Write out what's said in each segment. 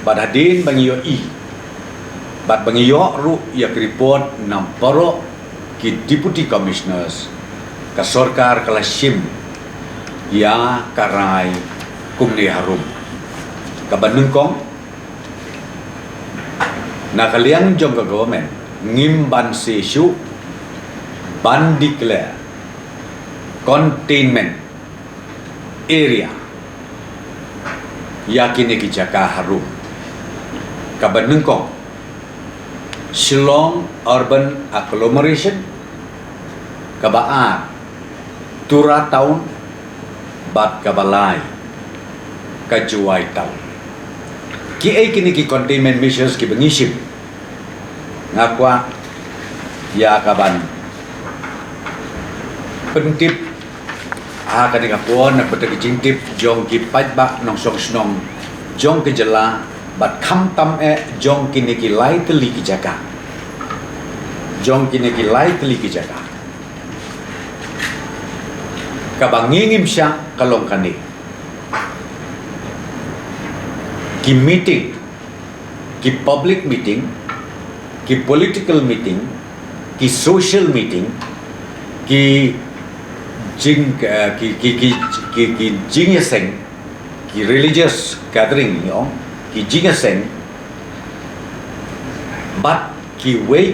bad hadin bangiyo bad bangiyo ru ya report namporo ki deputy commissioners ka sarkar kala sim ya karai kumni harum ka banungkong na kaliang jong ka government ngim ban sesu ban declare containment area yakin ki jaka harum ka banungkong Shillong urban agglomeration kabaan tura taun bat kabalai kajuai taun ki ay kini ki containment measures ki bengisim ngakwa ya kaban pentip kani kapuan na peta ki jingtip jong ki pajba nong song snong jong ki jela bat kham tam jong kini ki lai teli ki jaga jong kini ki lai teli ki jaga kabangingim siya kalong kani ki meeting ki public meeting ki political meeting ki social meeting ki jing ki jingeseng ki religious gathering ki jingeseng bat ki way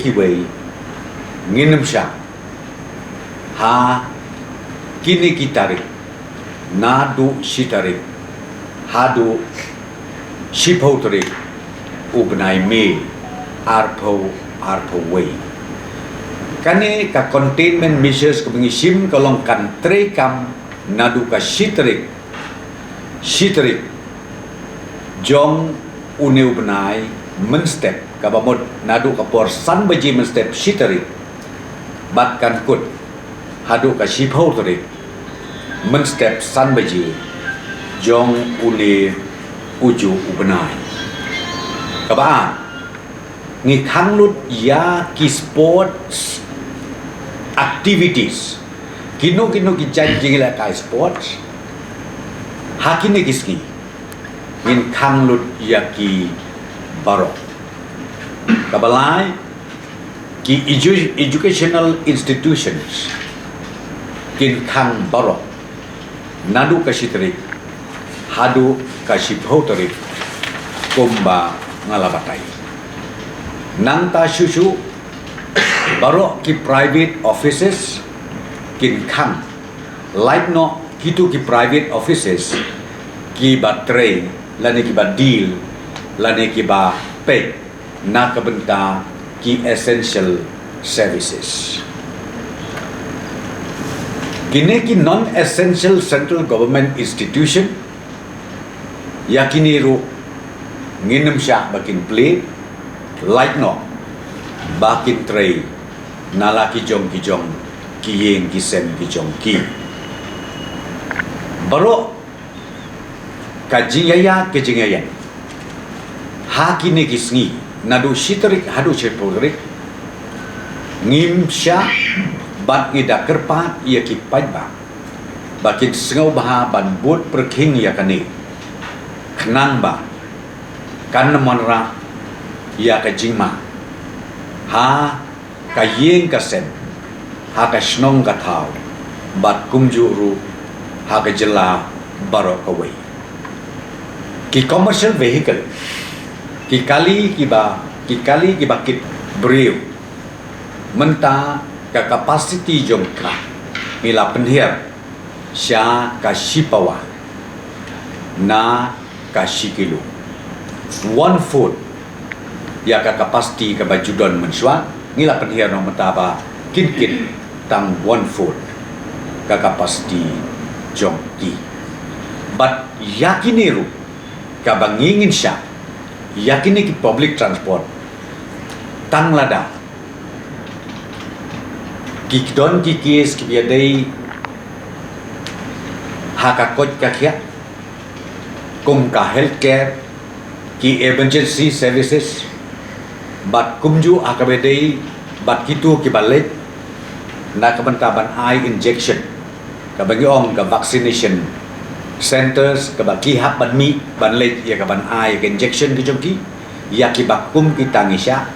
nginam siya ha kini ki tarik nadu si tarik hadu si pau tarik ubnai me arpo way kani ka containment measures ko bengisim kalong kan kam nadu ka si tarik jong une ubnai menstep kabamod nadu ka por san baji menstep si tarik bat kan kut hadu ka si pau tarik menstep san baji jong une uju ubnai kabaan ngi khanglut ya ki sports activities kino ki janji la ka sports hakine kiski ngin khanglut ya ki baro kabalai ki educational institutions kin khang baro nadu kasitrik hadu kasiphotarik kumba ngalabatai nanta susu baro ki private offices kin khang like no kitu ki private offices ki batre lani ki ba deal lani ki ba pay na kabenta ki essential services kini ki non-essential central government institution yakini ru nginam siya bakin play like no bakin tray nala ki jong ki yeng ki sem ki jong ki baro kajingaya hakini ki sngi nadu sitarik hadu chepodrik ngim siya bat ngida kerpat ia ki pajba bakin sengau baha ban bot perking ya kani kenang ba kan monra ya ka jingma ha ka yeng ka sen ha ka snong ka thau bat kumjuru ha ka jela baro ka wei ki commercial vehicle ki kali ki ba kit breu menta ka capacity jong ka mila penhiar sya ka sipawa na ka sikilo 1/4 ya ka capacity ka bajudon menswa ngila penhiar no metaba kin tang 1/4 ka capacity jong ki but yakiniru ka bangingin sya yakini ki public transport tang lada kikdon kikis kibiadai hakakot kakya kum ka healthcare ki emergency services bat kumju akabedai bat kitu ki balik na kabantaban eye injection kabagi ong ka vaccination centers ka ba kihap ban mi ban late ya ka ban ai ka injection ke jongki ya ki bakum kita ngisya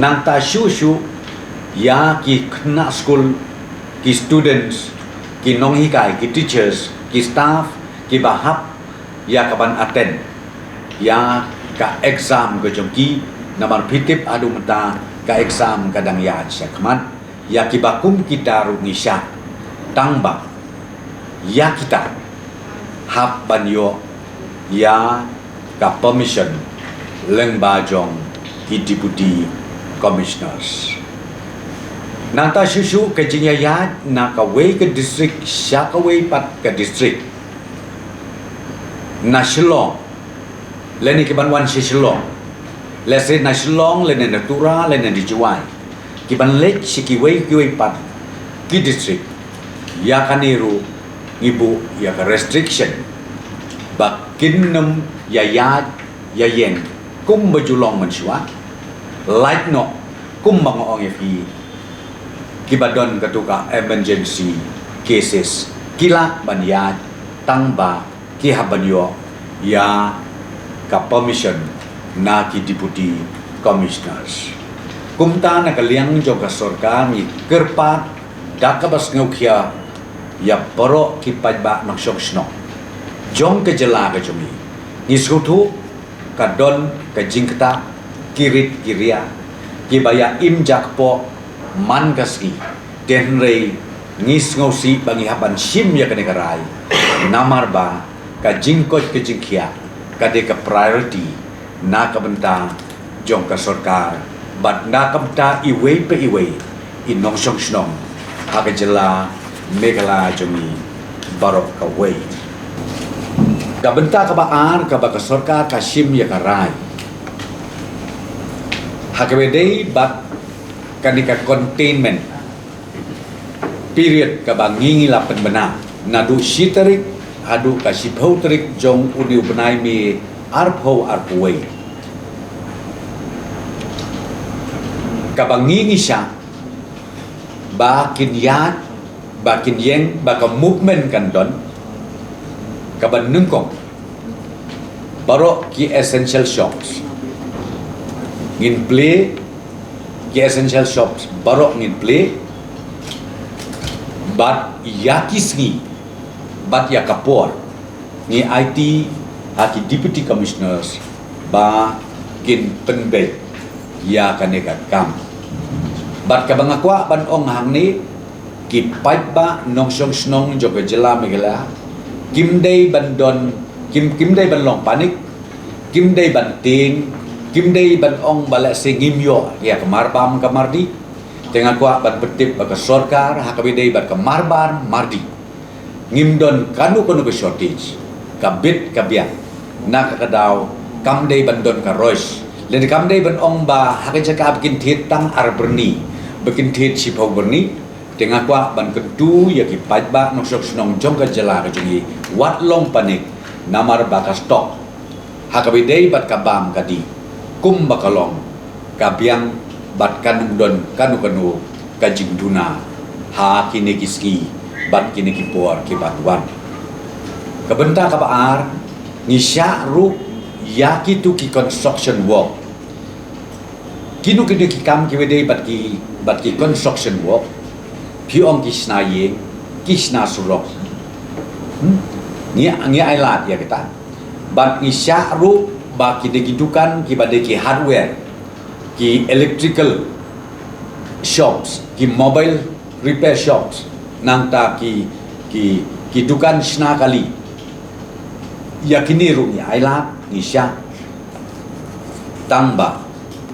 nang ta shu ya ki kena school ki students ki nong hikai ki teachers ki staff ki bahap ya ka ban attend ya ka exam ke jongki namar pitip adu mata ka exam kadang ya syakman ya ki bakum kita ru ngisya tangba ya kita hap banyo ya ka permission leng bajong ki deputy commissioners nanta susu ke jinyaya na ka way ke district sya ka way pat ke district na Shillong leni ke banwan si Shillong lese na Shillong leni natura leni dijuai ki ban lek si ki way pat ki district ya kaniru ibu ya ka restriction bakin nem ya yen kum bajulong mansua like no kum mangoong fi kibadon katuka emergency cases kila banyat tangba ki habanyo ya ka permission na ki deputy commissioners kumta na kaliang jong ka sarkar ni kerpat dakabas ngaukia ya poro ki pajba nok syok snok jong ke jela ke jomi ni sutu kadon ke jingkta kirit kiria ki baya im jakpo man kaski denrei ngis ngosi bangi haban sim ya kene karai namar ba ka jingkot ke jingkia ka de ka priority na ka benta jong ka sarkar bat na kamta iwe pe iwe inong syok snok ha ke jela megala jomi barok ka way ka benta ka baar ka ba ka sarkar ka sim ya karai hakawedei bat kanika containment period ka bangingi lapan bena nadu sitarik adu ka sipau tarik jong udiu benai mi arpho arpoi ka bangingi sya bakin yat bakin yeng baka movement kan don ka ban nungkong baro ki essential shops ngin play ki essential shops barok ngin play bat yakisngi bat yakapor ni IT haki deputy commissioners ba kin penbe ya kanegat kam bat kabangakwa ban ong hang ni ki pipe ba nong song snong joga jela megala kimdei bandon kimdei ban long panik kimdei ban ting kimdei ban ong balak singimyo ya kamarbam kamardi tengah kuat ban petip baka sarkar hakabidei ban kamarbar mardi ngimdon kanu ke shortage kabit kabian na kakadaw kamdei bandon ka rois len kamdei ban ong ba hakajaka bikin tit tang arberni bikin tit sipau berni tengah kuat ban kedu ya ki pajba nong sok snong jong ka jela ka jungi wat long panik namar baka stok hakabidei bat kabam kadi kum bakalong kabiang bat kanung don kanu kajing duna ha kini kiski bat kini kipor kibatuan kabenta kabaar ngisya ru yaki tu ki construction work kinu kini ki kam ki wedei bat ki construction work piong kisna ye kisna surok ni ailat ya kita bat ngisya ru baki digidukan ki badeki hardware ki electrical shops ki mobile repair shops nang ta ki dukan sna kali yakini ru ni ailat ni sya tamba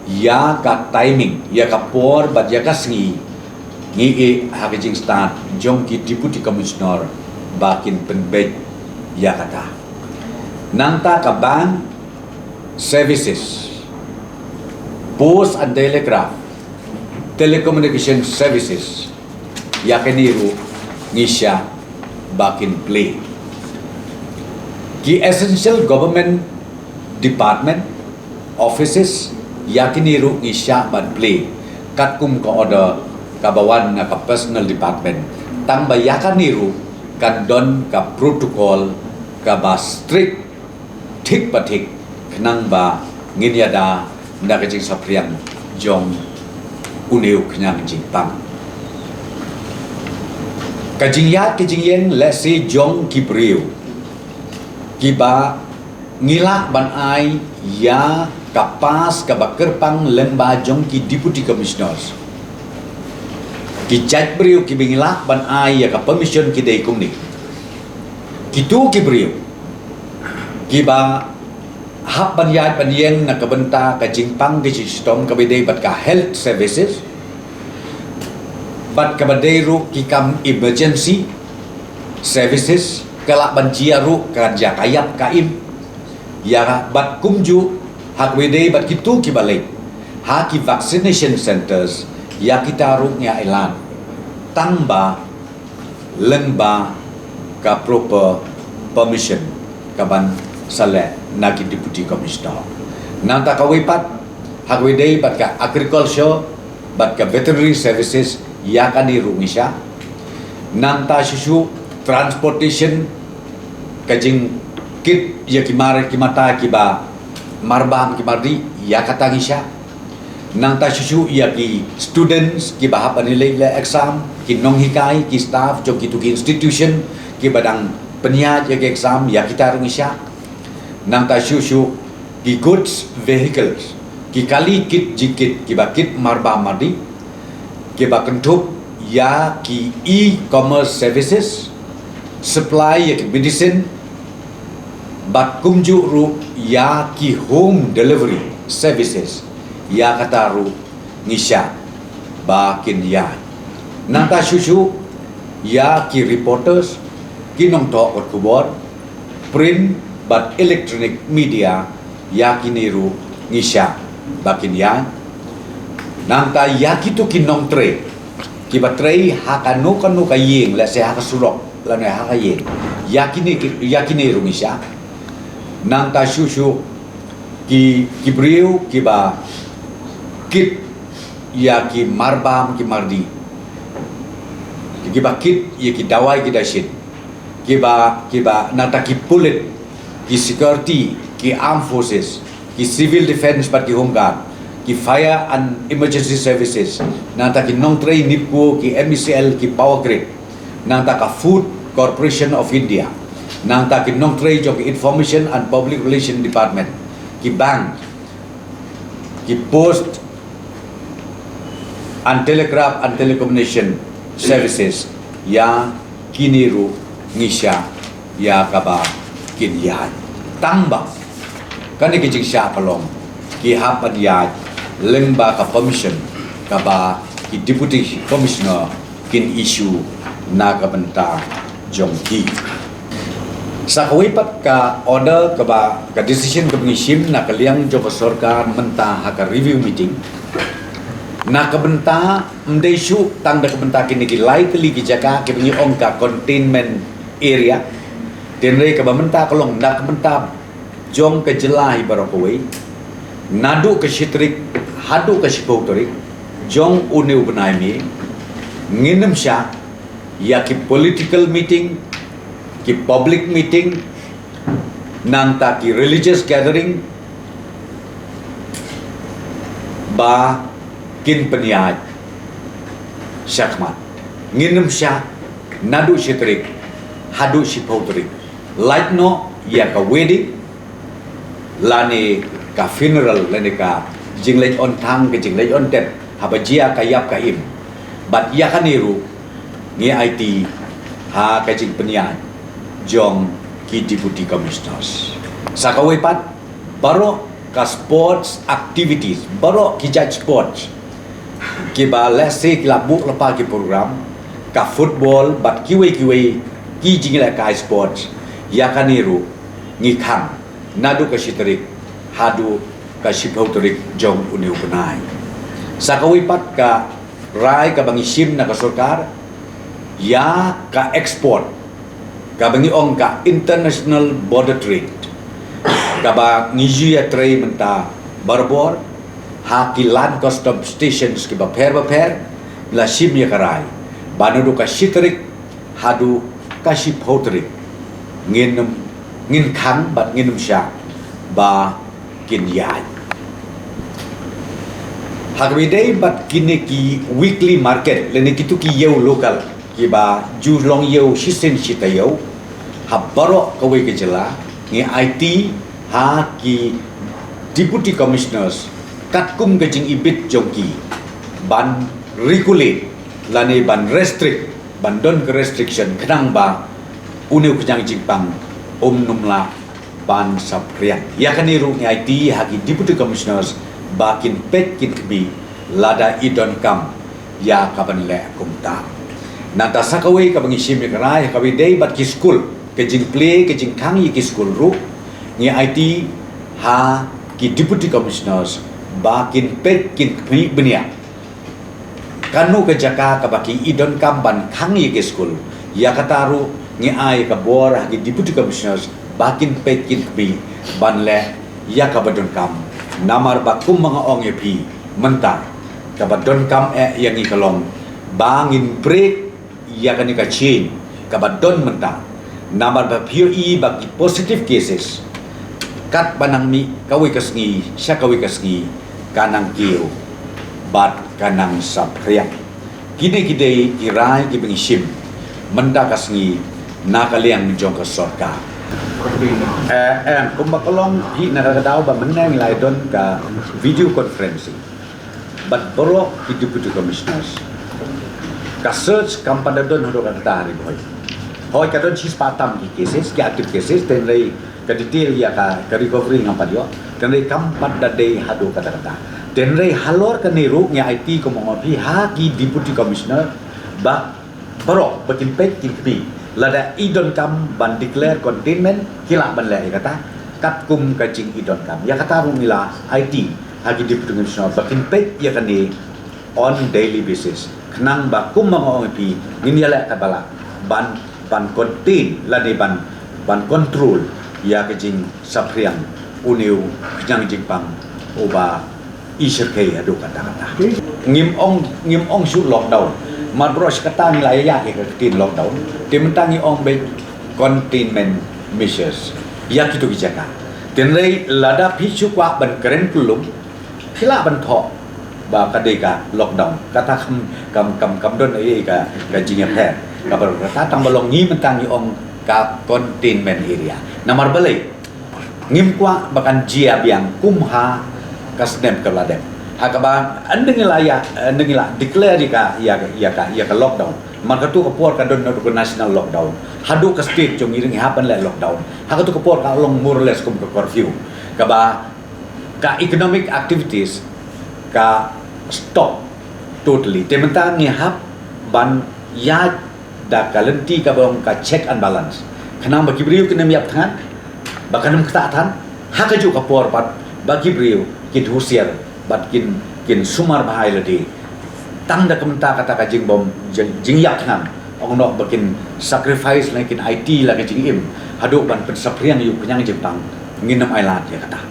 ya ka timing ya ka por bat ya ka sngi ngi hakijing start jong ki deputy commissioner bakin penbet ya kata nang ta ka bank services post and telegraph telecommunication services yakiniru ngisya bakin play ki essential government department offices yakiniru ngisya ban play katkum ka order kabawan na ka personal department tang bayakaniru kan don ka protocol ka ba strict thik pathik nang ba ngin yada na ka jing sapriang jong uneu knyang jing pam ka jing ya ki jing yen let's say jong ki priu ki ba ngila ban ai ya kapas ka ba kerpang lemba jong ki deputy commissioners ki jaj priu ki bingila ban ai ya ka permission ki dei kum ni ki tu ki priu ki ba hap ban yai ban yeng na ka benta ka jing pang ki sistem ka bidei bat ka health services bat ka badai ru ki kam emergency services kala ban jia ru ka ja kayap kaim ya bat kumju hak wedei bat kitu ki balai ha ki vaccination centers ya kita ru nya elan tangba lemba ka proper permission ka ban sale na ki deputy commissioner nanta ka wipat hak wedei bat ka agriculture bat ka veterinary services ya ka di ru ngisya nanta susu transportation kajing kit ya kimare kimata kiba marbam kimardi ya kata ngisya nang ta susu ya ki students ki bahap nilai le exam ki nong hikai ki staff jom ki tu ki institution ki badang peniat ya ki exam ya kita rungisya nang ta susu ki goods vehicles ki kali kit jikit ki bakit marbam mardi ki bakentup ya ki e-commerce services supply ya ki medicine bat kumju ru ya ki home delivery services ya kata ru ngisya bakin ya nanta susu ya ki reporters ki nong to kot kubor print but electronic media ya ki niru ngisya bakin ya nanta ya ki tu ki nong tre ki batrei hakanu kanu kayeng la se hakasurok la ne hakayeng ya ki niru ngisya nang ta susu ki briu ki ba kit ya ki marbam ki mardi ki ba kit ya ki dawai ki dasit ki ba nang ta ki pulit ki security ki armed forces ki civil defense pat ki home guard ki fire and emergency services nang ta ki nong train nipko ki MECL ki power grid nang ta ka food corporation of India nang ta ki nong trade jong information and public relation department ki bank ki post and telegraph and telecommunication services ya kiniru ngisya ya kaba kinyan tamba kani ki jing sya kalong ki hapan ya lemba ka permission kaba ki deputy commissioner kin issue na kabenta jong ki sa kawipat ka order ka ba ka decision ka pengisim na kaliang jo sorkar menta haka review meeting na kabenta mdai syu tang da kabenta kini ki likely ki jaka ki pengi ong ka containment area tenre ka ba menta kolong na kabenta jong ka jelai barakoi nadu ka shitrik hadu ka shipotrik jong uneu benai mi nginem sya ya ki political meeting ki public meeting nanta ki religious gathering ba kin peniat syakmat nginem sya nadu shitrik hadu shipotrik like no ya ka wedding lani ka funeral lani ka jinglej on tang ke jinglej on tet habajia kayap kaim bat ya kaniru ngi IT ha ka jing peniat jong ki deputy commissioners sakawipat baro ka sports activities baro ki judge sports ki ba let's say labu lepa ki program ka football bat kiwe ki jing la ka sports ya kaniru ngi khang nadu ka shitrik hadu ka shipotrik jong uniu penai sakawipat ka rai ka bangisim na ka sarkar ya ka export ka bangi ong ka international border trade ka ba ngiji ya trade menta barbor ha ki land custom stations ki ba per la sim ya karai banadu ka shitrik hadu ka shipotrik nginem ngin khang bat ngin sya ba kin yai hagwidei bat kineki weekly market lene kitu ki yeu local ki ba ju long yeu shisen shita yeu habaro kawe ke jela ngi IT ha ki deputy commissioners katkum ke jing ibit jongki ban regulate lane ban restrict ban don ke restriction kenang ba uneu kejang jingpang numla ban saprian ya kaniru ngi IT ha ki deputy commissioners bakin pet kin kbi lada idon kam ya kaban le kumta nanta sakawai ka bangi shimi karai ka dei bat ki school ke jing play ke jing khang yi ki school ru ngi IT ha ki deputy commissioners bakin pet kin kbi benia kanu ke jaka ka baki idon kam ban khang yi ki school ya kataru ngi ai ka bor ha ki deputy commissioners bakin pet kin kbi ban le ya ka badon kam namar bakum mga ong epi mentar kabadon kam yang ikalong bangin break ya kan ka chain kabadon mentar namar ba POE bagi positive cases kat banang mi kawi kasngi sya kawi kasngi kanang kiu bat kanang sapriang kini kidei kirai ki bengishim menda kasngi nakaliang jong ka sorka kumbakalong hi nakakadaw ba menang lai don ka video conferencing but boro ki deputy commissioners ka search kampada don hodo ka tari boy hoy ka don sis patam ki cases ki active cases ten rei ka detail ya ka recovery ngam padio ten rei kampada dei hado kata kata ten rei halor ka niru nya IT ko mo pi ha ki deputy commissioner ba boro bakin pek ki lada idon kam ban declare containment kila ban le kata kat kum kacing idon kam ya kata rumila IT hagi deputy commissioner bakin pek ya kani on daily basis kenang ba kum mangong pi ngin ya le kabala ban contain lade ban control ya kacing sapriang uneu jang jingpang oba isirkai adu kata ngim ong shoot lockdown madros kata nilai ya ke tin lockdown timentangi ong be containment measures ya kitu bijaka tenrei lada pichu kwa ban keren kulum khila ban tho ba kadeka lockdown kata kam don ai ka jinga phe ka bar kata tambalong ngi mentangi ong ka containment area namar balai ngim kwa bakan jia biang kumha kasnem keladem hakaba andengila declare ya ka lockdown maka tu kapor ka don ka national lockdown hadu ka state jong iring happen le lockdown haka tu kapor ka long more or less kum ka curfew kaba ka economic activities ka stop totally tementan ni hap ban ya da kalenti ka bang ka check and balance kanang bagi beriu kena miap tangan bakanam kata tan haka ju kapor pat bagi beriu kit husiar bat kin sumar bahai ladi tang da kemta kata ka jing bom jing yak ngam ong no bakin sacrifice lakin IT la ka jing im hadu ban pensapriang yu kenyang jepang nginam ailat ya kata